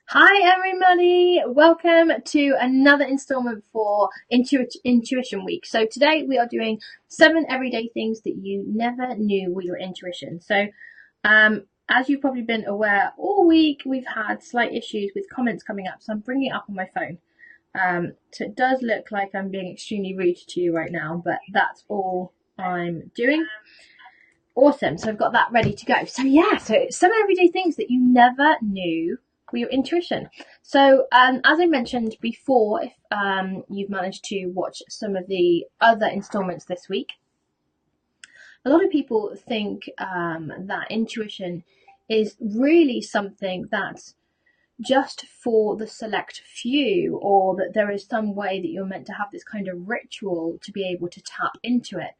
Hi everybody, welcome to another installment for Intuition Week. So today we are doing 7 everyday things that you never knew were your intuition. So as you've probably been aware, all week we've had slight issues with comments coming up, so I'm bringing it up on my phone. So it does look like I'm being extremely rude to you right now, but that's all I'm doing. Awesome, so I've got that ready to go. So 7 everyday things that you never knew for your intuition. So as I mentioned before, if you've managed to watch some of the other installments this week, a lot of people think that intuition is really something that's just for the select few, or that there is some way that you're meant to have this kind of ritual to be able to tap into it.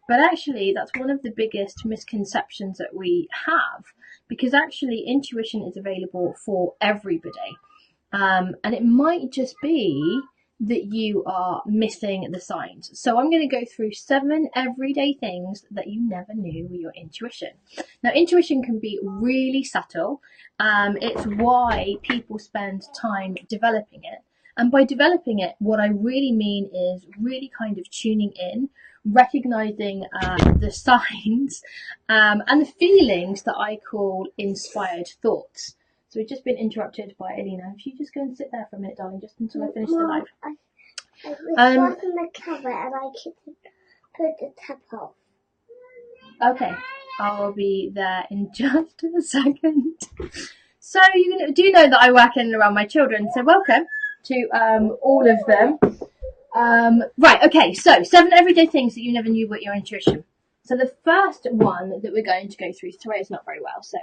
But actually, that's one of the biggest misconceptions that we have, because actually intuition is available for everybody. And it might just be that you are missing the signs. So I'm going to go through 7 everyday things that you never knew were your intuition. Now, intuition can be really subtle. It's why people spend time developing it. And by developing it, what I really mean is really kind of tuning in, recognizing the signs and the feelings that I call inspired thoughts. So we've just been interrupted by Alina. If you just go and sit there for a minute, darling, just until I finish the live. I was watching the cover and I couldn't put the tap off. Okay, I'll be there in just a second. So you do know that I work in and around my children, so welcome to all of them. Right, okay, so 7 everyday things that you never knew were your intuition. So the first one that we're going to go through, Soraya's not very well, so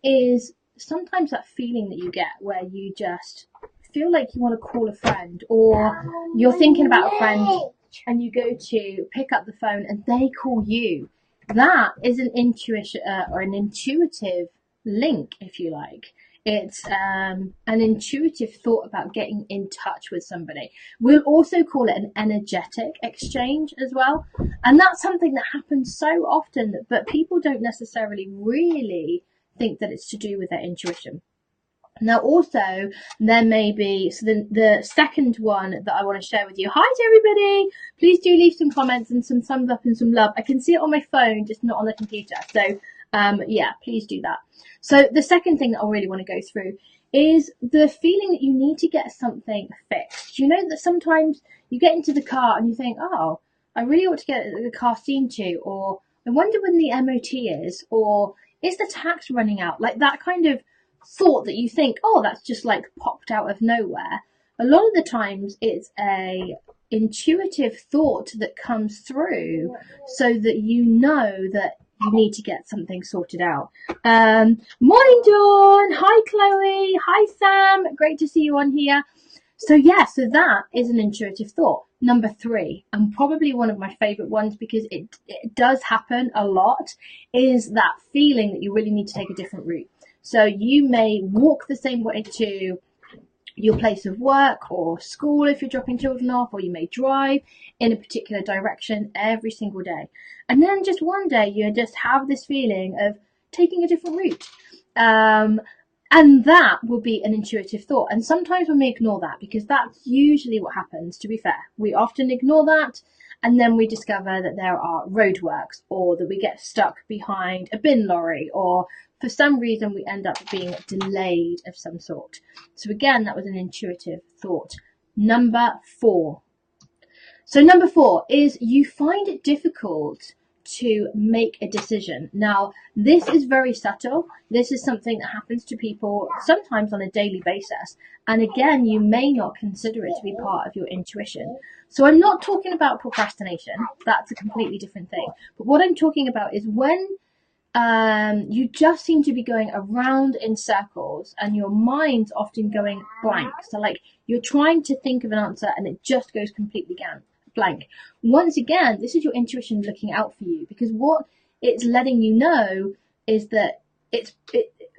is sometimes that feeling that you get where you just feel like you want to call a friend, or you're thinking about a friend and you go to pick up the phone and they call you. That is an intuition or an intuitive link, if you like. It's an intuitive thought about getting in touch with somebody. We'll also call it an energetic exchange as well. And that's something that happens so often, but people don't necessarily really think that it's to do with their intuition. Now, also, there may be, so the second one that I want to share with you. Hi to everybody. Please do leave some comments and some thumbs up and some love. I can see it on my phone, just not on the computer. So, please do that. So the second thing that I really want to go through is the feeling that you need to get something fixed. You know that sometimes you get into the car and you think, oh, I really ought to get the car seen to, or I wonder when the MOT is, or is the tax running out? Like that kind of thought that you think, oh, that's just like popped out of nowhere. A lot of the times it's a intuitive thought that comes through so that you know that you need to get something sorted out. Morning, Dawn. Hi, Chloe. Hi, Sam. Great to see you on here. So that is an intuitive thought. Number 3, and probably one of my favorite ones because it does happen a lot, is that feeling that you really need to take a different route. So you may walk the same way to your place of work or school if you're dropping children off, or you may drive in a particular direction every single day. And then just one day you just have this feeling of taking a different route. And that will be an intuitive thought. And sometimes we may ignore that because that's usually what happens, to be fair. We often ignore that, and then we discover that there are roadworks, or that we get stuck behind a bin lorry, or for some reason we end up being delayed of some sort. So again, that was an intuitive thought. Number 4. So number 4 is you find it difficult to make a decision. Now, this is very subtle. This is something that happens to people sometimes on a daily basis. And again, you may not consider it to be part of your intuition. So I'm not talking about procrastination. That's a completely different thing. But what I'm talking about is when you just seem to be going around in circles and your mind's often going blank. So like you're trying to think of an answer and it just goes completely blank. Once again, this is your intuition looking out for you, because what it's letting you know is that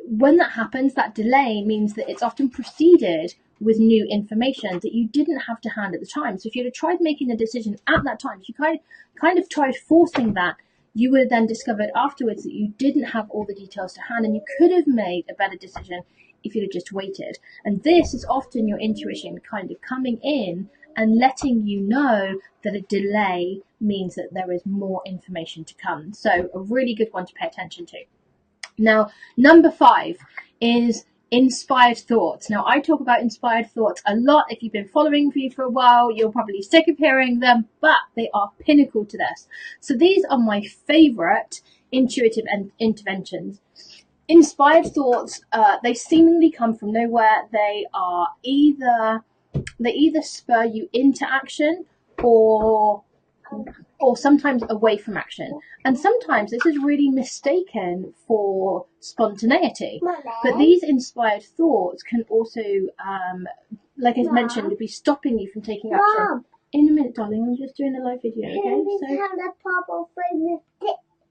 when that happens, that delay means that it's often preceded with new information that you didn't have to hand at the time. So if you'd have tried making the decision at that time, if you kind of tried forcing that you would have then discovered afterwards that you didn't have all the details to hand, and you could have made a better decision if you'd have just waited. And this is often your intuition kind of coming in and letting you know that a delay means that there is more information to come. So a really good one to pay attention to. Now, number 5 is inspired thoughts. Now, I talk about inspired thoughts a lot. If you've been following me for a while, you're probably sick of hearing them, but they are pinnacle to this. So these are my favorite intuitive interventions. Inspired thoughts, they seemingly come from nowhere. They either spur you into action or sometimes away from action. And sometimes this is really mistaken for spontaneity. But these inspired thoughts can also, like I mentioned, be stopping you from taking action. In a minute, darling, I'm just doing a live video, okay? So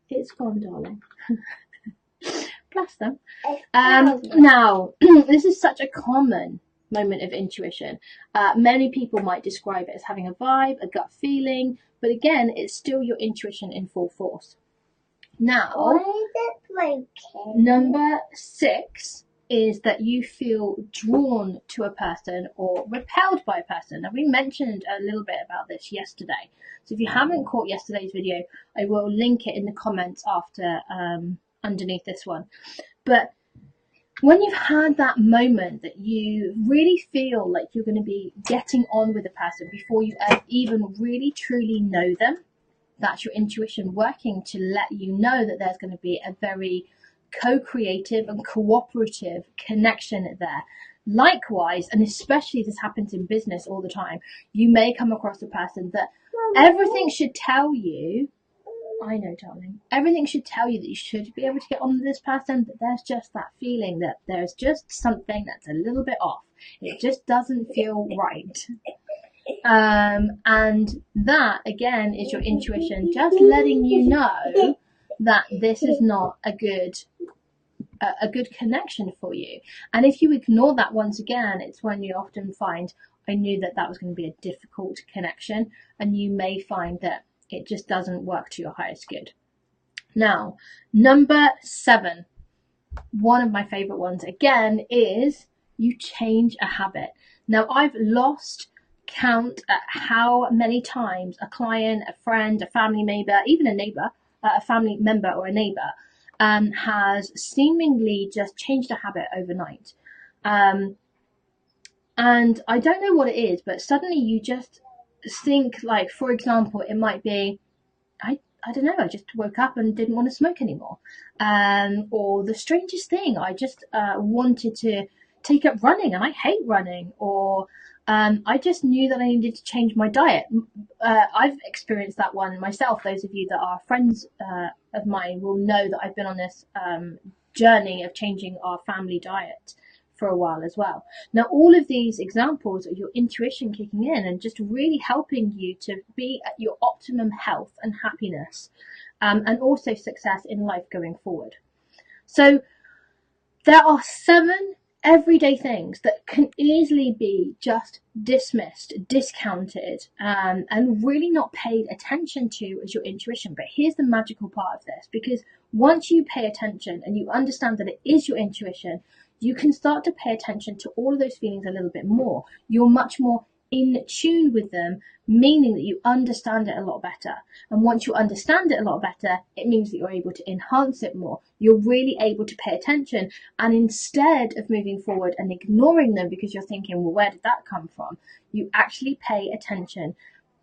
it's gone, darling. Bless them. Now, this is such a common moment of intuition. Many people might describe it as having a vibe, a gut feeling, but again, it's still your intuition in full force. Now, number 6 is that you feel drawn to a person or repelled by a person. Now, we mentioned a little bit about this yesterday. So if you haven't caught yesterday's video, I will link it in the comments after underneath this one. But when you've had that moment that you really feel like you're going to be getting on with a person before you even really truly know them, that's your intuition working to let you know that there's going to be a very co-creative and cooperative connection there. Likewise, and especially this happens in business all the time, you may come across a person that everything should tell you, I know, darling, everything should tell you that you should be able to get on with this person, but there's just that feeling that there's just something that's a little bit off. It just doesn't feel right. And that, again, is your intuition just letting you know that this is not a good connection for you. And if you ignore that once again, it's when you often find, I knew that that was going to be a difficult connection, and you may find that it just doesn't work to your highest good. Now, number 7, one of my favorite ones again, is you change a habit. Now, I've lost count at how many times a client, a friend, a family member, even a neighbor, a family member or a neighbor, has seemingly just changed a habit overnight. And I don't know what it is, but suddenly you just think, like, for example, it might be, I don't know, I just woke up and didn't want to smoke anymore. Or the strangest thing, I just wanted to take up running and I hate running. Or I just knew that I needed to change my diet. I've experienced that one myself. Those of you that are friends of mine will know that I've been on this journey of changing our family diet for a while as well. Now, all of these examples are your intuition kicking in and just really helping you to be at your optimum health and happiness, and also success in life going forward. So there are 7 everyday things that can easily be just dismissed, discounted, and really not paid attention to as your intuition. But here's the magical part of this, because once you pay attention and you understand that it is your intuition, you can start to pay attention to all of those feelings a little bit more. You're much more in tune with them, meaning that you understand it a lot better. And once you understand it a lot better, it means that you're able to enhance it more. You're really able to pay attention. And instead of moving forward and ignoring them because you're thinking, well, where did that come from? You actually pay attention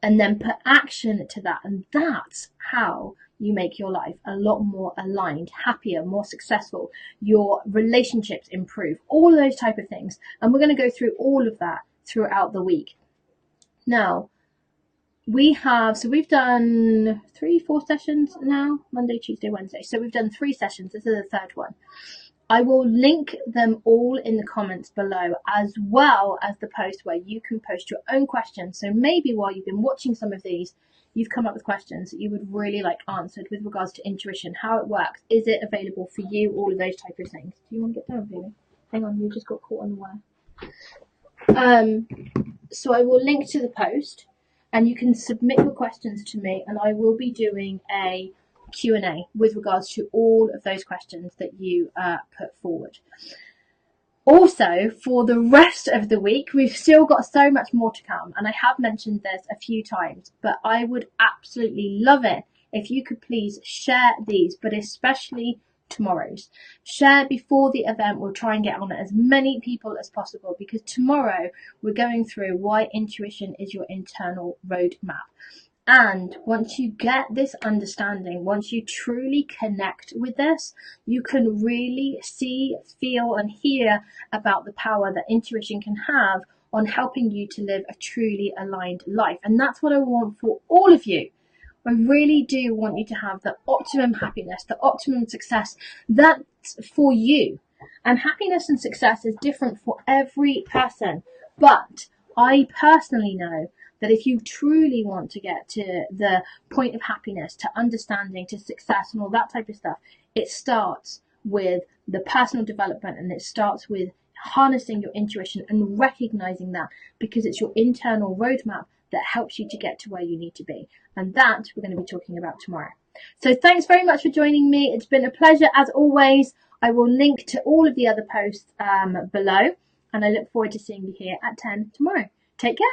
and then put action to that. And that's how you make your life a lot more aligned, happier, more successful. Your relationships improve, all those type of things. And we're going to go through all of that throughout the week. Now, we've done 3-4 sessions now, Monday, Tuesday, Wednesday. So we've done 3 sessions. This is the 3rd one. I will link them all in the comments below, as well as the post where you can post your own questions. So maybe while you've been watching some of these, you've come up with questions that you would really like answered with regards to intuition, how it works, is it available for you, all of those type of things. Do you want to get down, baby? Hang on, you just got caught on the wire. So I will link to the post, and you can submit your questions to me, and I will be doing a Q&A with regards to all of those questions that you put forward. Also, for the rest of the week, we've still got so much more to come, and I have mentioned this a few times, but I would absolutely love it if you could please share these, but especially tomorrow's. Share before the event. We'll try and get on as many people as possible, because tomorrow we're going through why intuition is your internal roadmap. And once you get this understanding, once you truly connect with this, you can really see, feel, and hear about the power that intuition can have on helping you to live a truly aligned life. And that's what I want for all of you. I really do want you to have the optimum happiness, the optimum success. That's for you. And happiness and success is different for every person. But I personally know that if you truly want to get to the point of happiness, to understanding, to success and all that type of stuff, it starts with the personal development, and it starts with harnessing your intuition and recognizing that, because it's your internal roadmap that helps you to get to where you need to be. And that we're going to be talking about tomorrow. So thanks very much for joining me. It's been a pleasure as always. I will link to all of the other posts below, and I look forward to seeing you here at 10 tomorrow. Take care.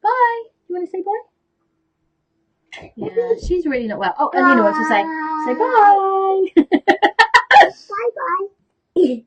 Bye. You want to say bye? Yeah, she's really not well. Oh, and you know what to say. Say bye. Bye bye.